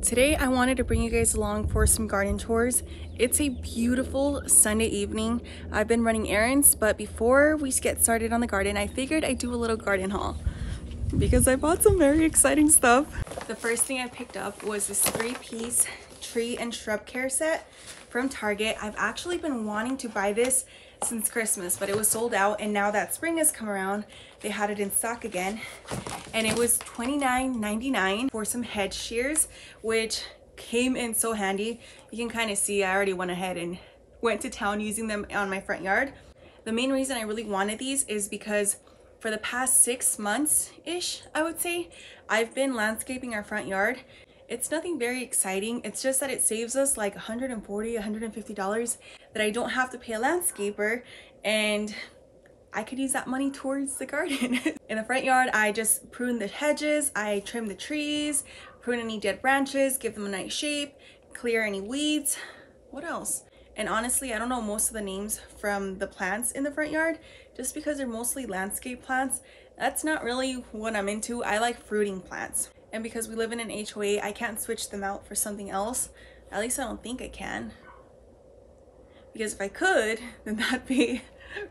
Today I wanted to bring you guys along for some garden tours. It's a beautiful Sunday evening. I've been running errands, but before we get started on the garden, I figured I'd do a little garden haul because I bought some very exciting stuff. The first thing I picked up was this 3-piece tree and shrub care set from Target. I've actually been wanting to buy this since Christmas, but it was sold out, and now that spring has come around, they had it in stock again, and it was $29.99 for some hedge shears, which came in so handy. You can kind of see I already went ahead and went to town using them on my front yard. The main reason I really wanted these is because for the past 6 months-ish, I would say, I've been landscaping our front yard. It's nothing very exciting. It's just that it saves us like $140, $150 that I don't have to pay a landscaper, and I could use that money towards the garden. In the front yard, I just prune the hedges, I trim the trees, prune any dead branches, give them a nice shape, clear any weeds. What else? And honestly, I don't know most of the names from the plants in the front yard just because they're mostly landscape plants. That's not really what I'm into. I like fruiting plants. And because we live in an HOA, I can't switch them out for something else. At least I don't think I can. Because if I could, then that'd be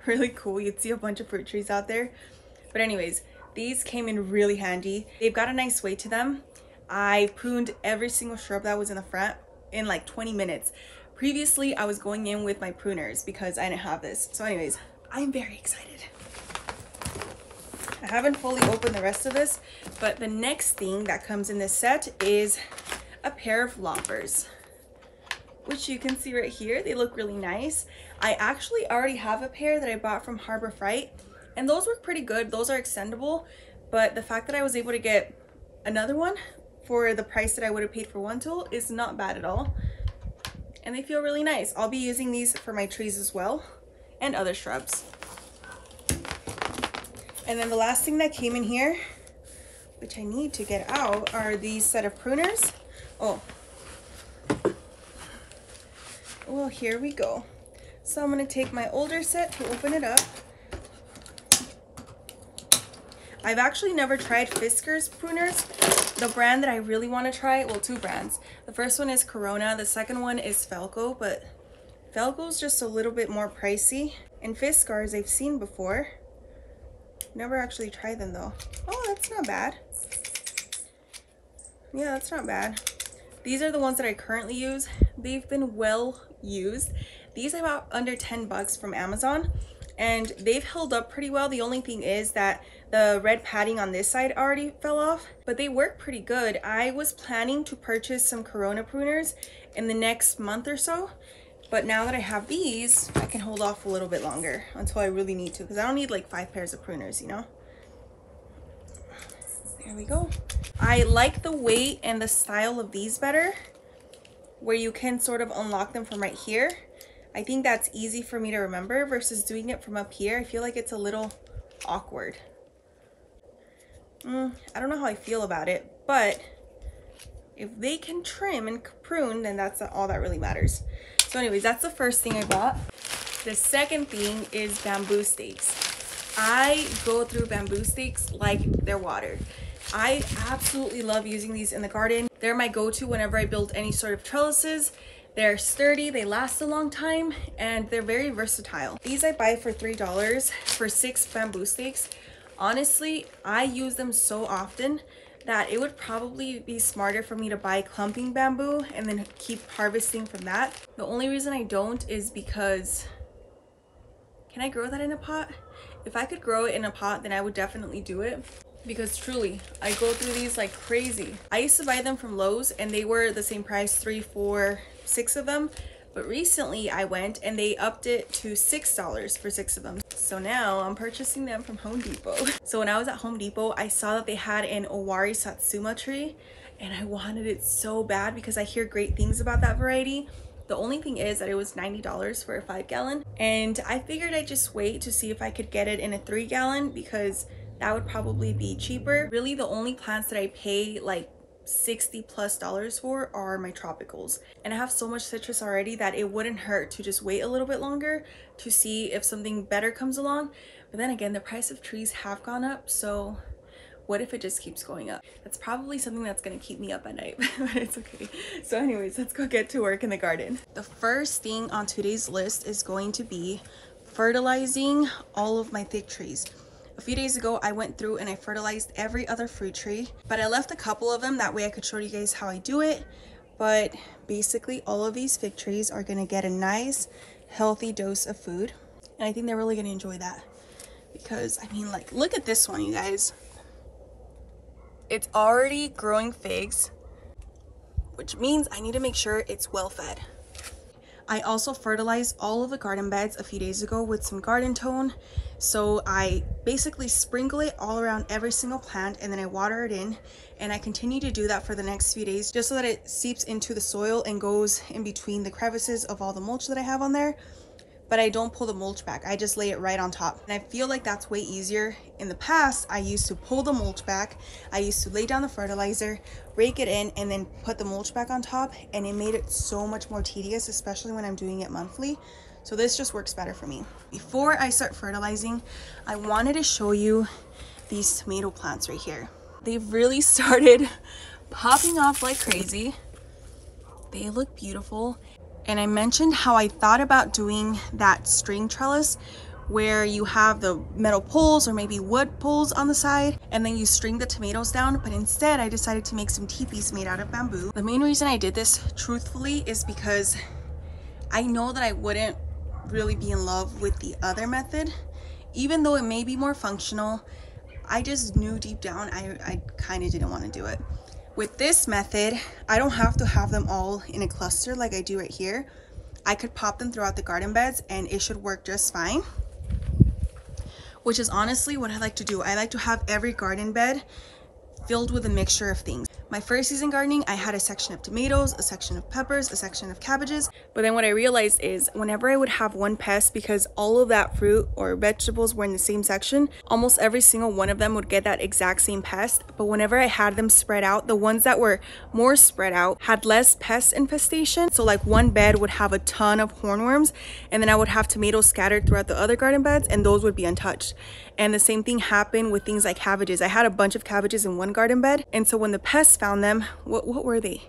really cool. You'd see a bunch of fruit trees out there. But anyways, these came in really handy. They've got a nice weight to them. I pruned every single shrub that was in the front in like 20 minutes. Previously, I was going in with my pruners because I didn't have this. So anyways, I'm very excited. I haven't fully opened the rest of this, but the next thing that comes in this set is a pair of Loppers, which you can see right here. They look really nice. I actually already have a pair that I bought from Harbor Freight, and those work pretty good. Those are extendable, but the fact that I was able to get another one for the price that I would have paid for one tool is not bad at all. And they feel really nice. I'll be using these for my trees as well and other shrubs. And then the last thing that came in here, which I need to get out, are these set of pruners. Oh, well, here we go. So I'm going to take my older set to open it up. I've actually never tried Fiskars Pruners. The brand that I really want to try, well, 2 brands. The first one is Corona, the second one is Felco, but Felco's just a little bit more pricey. And Fiskars I've seen before. Never actually tried them though. Oh, that's not bad. Yeah, that's not bad. These are the ones that I currently use. They've been well used. These I bought under 10 bucks from Amazon, and they've held up pretty well. The only thing is that the red padding on this side already fell off, but they work pretty good. I was planning to purchase some Corona pruners in the next month or so, but now that I have these, I can hold off a little bit longer until I really need to, because I don't need like 5 pairs of pruners, you know? There we go. I like the weight and the style of these better, where you can sort of unlock them from right here. I think that's easy for me to remember versus doing it from up here. I feel like it's a little awkward. I don't know how I feel about it, but if they can trim and prune, then that's all that really matters. So anyways, that's the first thing I bought. The second thing is bamboo stakes. I go through bamboo stakes like they're water. I absolutely love using these in the garden. They're my go-to whenever I build any sort of trellises. They're sturdy, they last a long time, and they're very versatile. These I buy for $3 for 6 bamboo stakes. Honestly, I use them so often that it would probably be smarter for me to buy clumping bamboo and then keep harvesting from that. The only reason I don't is because, can I grow that in a pot? If I could grow it in a pot, then I would definitely do it, because truly, I go through these like crazy. I used to buy them from Lowe's and they were the same price, 3, 4, 6 of them. But recently I went and they upped it to $6 for 6 of them. So now I'm purchasing them from Home Depot. So when I was at Home Depot, I saw that they had an Owari Satsuma tree, and I wanted it so bad because I hear great things about that variety. The only thing is that it was $90 for a 5-gallon, and I figured I'd just wait to see if I could get it in a 3-gallon because that would probably be cheaper. Really, the only plants that I pay like $60+ for are my tropicals, and I have so much citrus already that it wouldn't hurt to just wait a little bit longer to see if something better comes along. But then again, the price of trees have gone up, so What if it just keeps going up? That's probably something that's gonna keep me up at night, but it's okay. So anyways, let's go get to work in the garden. The first thing on today's list is going to be fertilizing all of my fig trees. A few days ago, I went through and I fertilized every other fruit tree, but I left a couple of them. That way I could show you guys how I do it. But basically all of these fig trees are gonna get a nice, healthy dose of food. And I think they're really gonna enjoy that. Because, I mean, like, look at this one, you guys. It's already growing figs, which means I need to make sure it's well fed. I also fertilized all of the garden beds a few days ago with some garden tone. So I basically sprinkle it all around every single plant and then I water it in. And I continue to do that for the next few days just so that it seeps into the soil and goes in between the crevices of all the mulch that I have on there. But I don't pull the mulch back. I just lay it right on top. And I feel like that's way easier. In the past, I used to pull the mulch back. I used to lay down the fertilizer, rake it in, and then put the mulch back on top. And it made it so much more tedious, especially when I'm doing it monthly. So this just works better for me. Before I start fertilizing, I wanted to show you these tomato plants right here. They've really started popping off like crazy. They look beautiful. And I mentioned how I thought about doing that string trellis where you have the metal poles or maybe wood poles on the side and then you string the tomatoes down, but instead I decided to make some teepees made out of bamboo. The main reason I did this truthfully is because I know that I wouldn't really be in love with the other method. Even though it may be more functional, I just knew deep down I kind of didn't want to do it. With this method, I don't have to have them all in a cluster like I do right here. I could pop them throughout the garden beds and it should work just fine. Which is honestly what I like to do. I like to have every garden bed filled with a mixture of things. My first season gardening, I had a section of tomatoes, a section of peppers, a section of cabbages. But then what I realized is whenever I would have one pest, because all of that fruit or vegetables were in the same section, almost every single one of them would get that exact same pest. But whenever I had them spread out, the ones that were more spread out had less pest infestation. So like one bed would have a ton of hornworms, and then I would have tomatoes scattered throughout the other garden beds, and those would be untouched. And the same thing happened with things like cabbages. I had a bunch of cabbages in one garden bed, and so when the pests found them, what were they?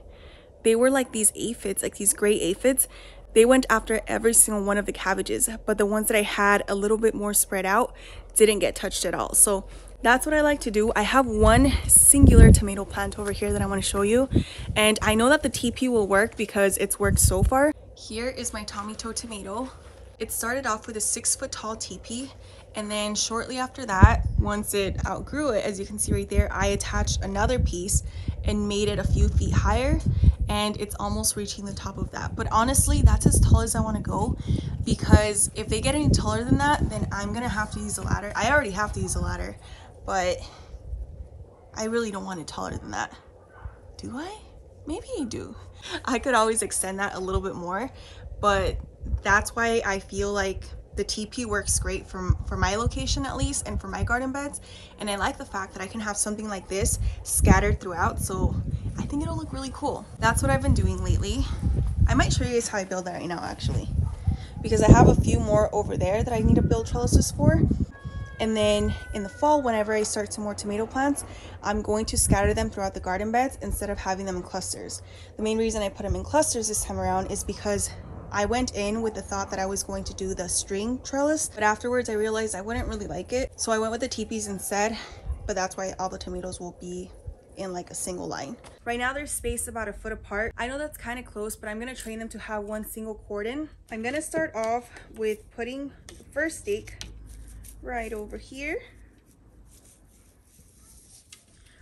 They were like these aphids, like these gray aphids. They went after every single one of the cabbages, but the ones that I had a little bit more spread out didn't get touched at all. So that's what I like to do. I have one singular tomato plant over here that I want to show you, and I know that the TP will work because it's worked so far. Here is my Tommy Toe tomato. It started off with a 6-foot tall teepee, and then shortly after that, once it outgrew it, as you can see right there, I attached another piece and made it a few feet higher, and it's almost reaching the top of that. But honestly, that's as tall as I want to go, because if they get any taller than that, then I'm gonna have to use a ladder. I already have to use a ladder, but I really don't want it taller than that. Do I? Maybe I do. I could always extend that a little bit more, but that's why I feel like the TP works great for my location at least, and for my garden beds. And I like the fact that I can have something like this scattered throughout, so I think it'll look really cool. That's what I've been doing lately. I might show you guys how I build that right now actually, because I have a few more over there that I need to build trellises for. And then in the fall, whenever I start some more tomato plants, I'm going to scatter them throughout the garden beds instead of having them in clusters. The main reason I put them in clusters this time around is because I went in with the thought that I was going to do the string trellis, but afterwards I realized I wouldn't really like it. So I went with the teepees instead, but that's why all the tomatoes will be in like a single line. Right now they're spaced about a foot apart. I know that's kind of close, but I'm gonna train them to have one single cordon. I'm gonna start off with putting the first stake right over here.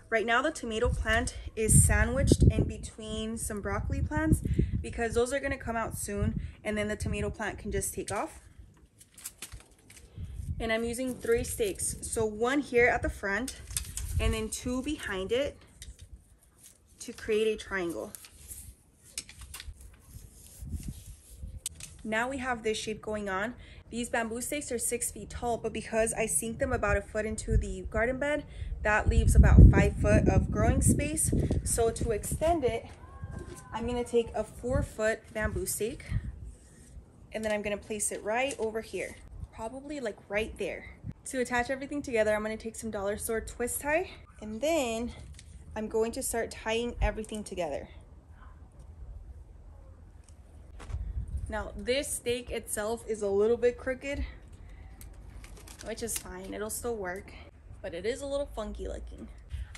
Right now the tomato plant is sandwiched in between some broccoli plants because those are going to come out soon, and then the tomato plant can just take off. And I'm using 3 stakes, so 1 here at the front and then 2 behind it to create a triangle. Now we have this shape going on. These bamboo stakes are 6 feet tall, but because I sink them about a foot into the garden bed, that leaves about 5 foot of growing space. So to extend it, I'm gonna take a 4-foot bamboo stake, and then I'm gonna place it right over here, probably like right there. To attach everything together, I'm gonna take some dollar store twist tie, And then I'm going to start tying everything together. Now this stake itself is a little bit crooked, which is fine, it'll still work, but it is a little funky looking.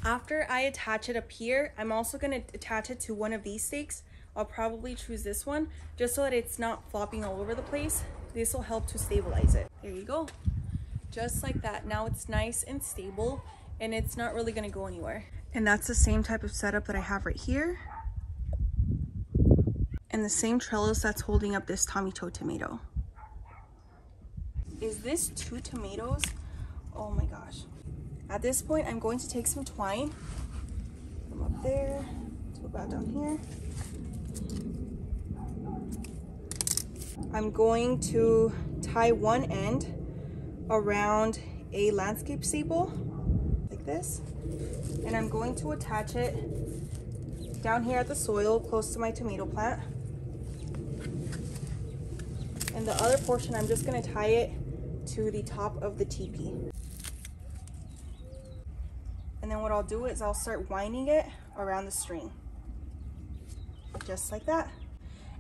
After I attach it up here, I'm also going to attach it to one of these stakes. I'll probably choose this one just so that it's not flopping all over the place. This will help to stabilize it. There you go. Just like that. Now it's nice and stable and it's not really going to go anywhere. And that's the same type of setup that I have right here. And the same trellis that's holding up this tomato tomato. Is this 2 tomatoes? Oh my gosh. At this point, I'm going to take some twine from up there to about down here. I'm going to tie one end around a landscape staple like this, and I'm going to attach it down here at the soil close to my tomato plant. And the other portion, I'm just going to tie it to the top of the teepee. And then what I'll do is I'll start winding it around the string, just like that.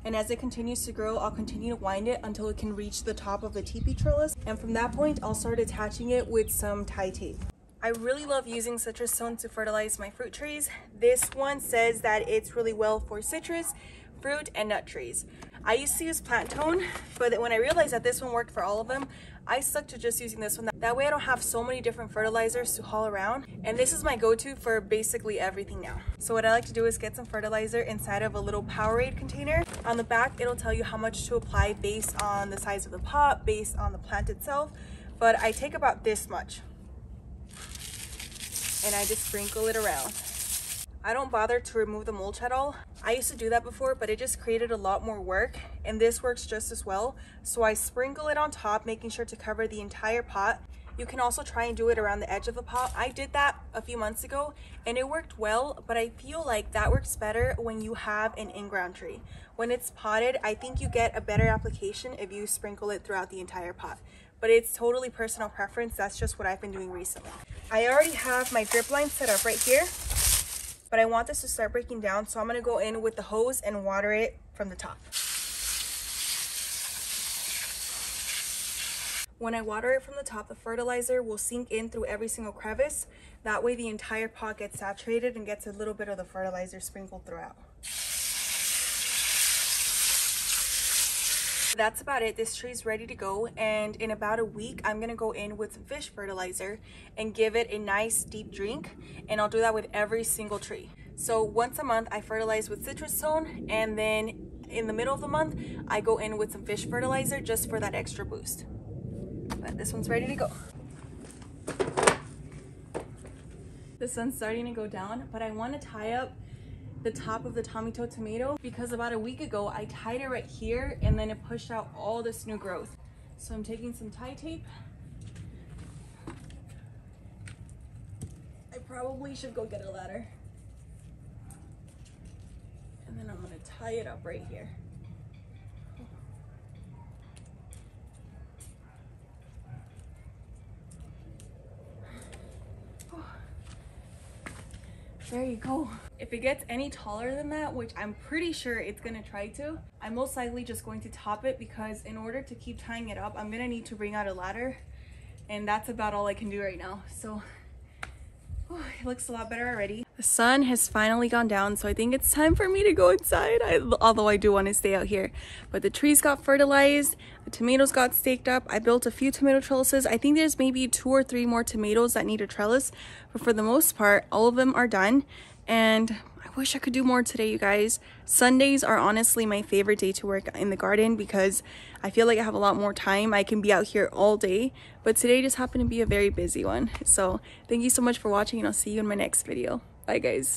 And as it continues to grow, I'll continue to wind it until it can reach the top of the teepee trellis. And from that point, I'll start attaching it with some tie tape. I really love using citrus stone to fertilize my fruit trees. This one says that it's really well for citrus, fruit, and nut trees. I used to use plant tone, but when I realized that this one worked for all of them, I stuck to just using this one. That way I don't have so many different fertilizers to haul around. And this is my go-to for basically everything now. So what I like to do is get some fertilizer inside of a little Powerade container. On the back, it'll tell you how much to apply based on the size of the pot, based on the plant itself. But I take about this much and I just sprinkle it around. I don't bother to remove the mulch at all. I used to do that before, but it just created a lot more work, and this works just as well. So I sprinkle it on top, making sure to cover the entire pot. You can also try and do it around the edge of the pot. I did that a few months ago and it worked well, but I feel like that works better when you have an in-ground tree. When it's potted, I think you get a better application if you sprinkle it throughout the entire pot. But it's totally personal preference. That's just what I've been doing recently. I already have my drip line set up right here, but I want this to start breaking down, so I'm gonna go in with the hose and water it from the top. When I water it from the top, the fertilizer will sink in through every single crevice. That way the entire pot gets saturated and gets a little bit of the fertilizer sprinkled throughout. That's about it. This tree's ready to go, and in about a week I'm gonna go in with some fish fertilizer and give it a nice deep drink, and I'll do that with every single tree. So once a month I fertilize with citrus stone, and then in the middle of the month I go in with some fish fertilizer just for that extra boost. But this one's ready to go. The sun's starting to go down, but I want to tie up the top of the tomato because about a week ago I tied it right here and then it pushed out all this new growth. So I'm taking some tie tape. I probably should go get a ladder. And then I'm going to tie it up right here. There you go. If it gets any taller than that, which I'm pretty sure it's gonna try to, I'm most likely just going to top it, because in order to keep tying it up, I'm gonna need to bring out a ladder, and that's about all I can do right now. So it looks a lot better already. The sun has finally gone down, so I think it's time for me to go inside, although I do want to stay out here. But the trees got fertilized, the tomatoes got staked up, I built a few tomato trellises. I think there's maybe 2 or 3 more tomatoes that need a trellis, but for the most part, all of them are done. And I wish I could do more today, you guys. Sundays are honestly my favorite day to work in the garden because I feel like I have a lot more time. I can be out here all day, but today just happened to be a very busy one. So thank you so much for watching, and I'll see you in my next video. Bye guys.